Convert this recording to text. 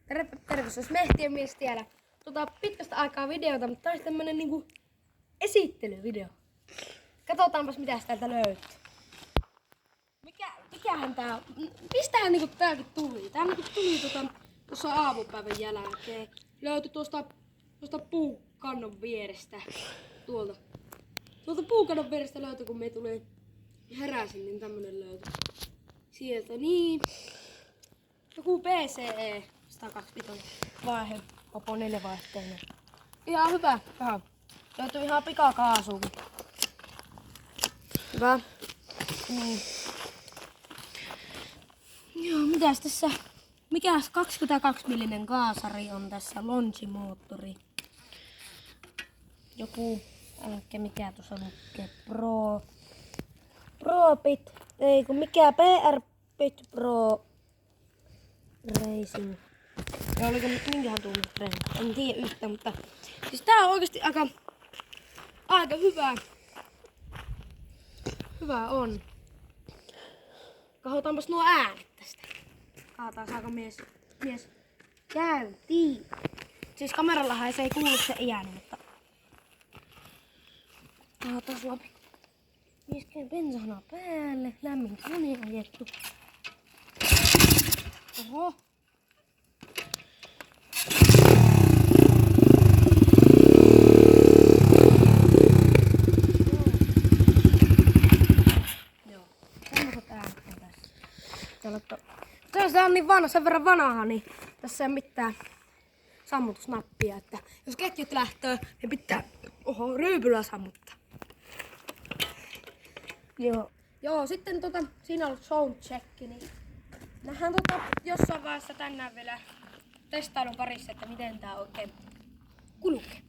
Terveys, jos mehtien mies tiedä. Pitkästä aikaa videota, mutta tää on tämmönen niinku esittelyvideo. Katsotaanpas mitäs täältä löytyy. Mikähän tää on? Mistähän niinku tääkin tuli? Tää niinku tuli tuossa aamupäivän jälkeen. Löytyi tuosta puukannon vierestä. Tuolta puukannon vierestä löytyi, kun me tuli heräsin, niin tämmönen löytyi. Sieltä niin. Joku PCE 125 vaihe. Opo 4 vaihteinen. Ihan hyvä. Aha. Löytyy ihan pikakaasuukin. Hyvä. Niin. Joo, mitäs tässä? Mikäs 22 millinen kaasari on tässä? Longi-moottori. Joku, mikä tuossa lukee? Pro-Pit. Ei kun mikä? PR-Pit Pro Racing. Ja oliko nyt minkähän tullut renkaat? En tiedä yhtään, mutta siis tää on oikeesti aika hyvä. Hyvä on. Katsotaanpas nuo äänet tästä. Katsotaan saako mies käyntiin. Siis kamerallahan se ei kuulu se ääni, mutta katsotaan Suomi. Iskee bensahana päälle. Lämmin kone ajettu. Oho. Joo. Tämmöset äänet on tässä. Tää on niin vanha, sen verran vanha, niin tässä ei ole mitään sammutusnappia. Että jos ketjut lähtee, niin pitää ryypyllä sammuttaa. Joo, sitten siinä on soundcheck, niin nähdään jossain vaiheessa tänään vielä testailun parissa, että miten tää oikein kulkee.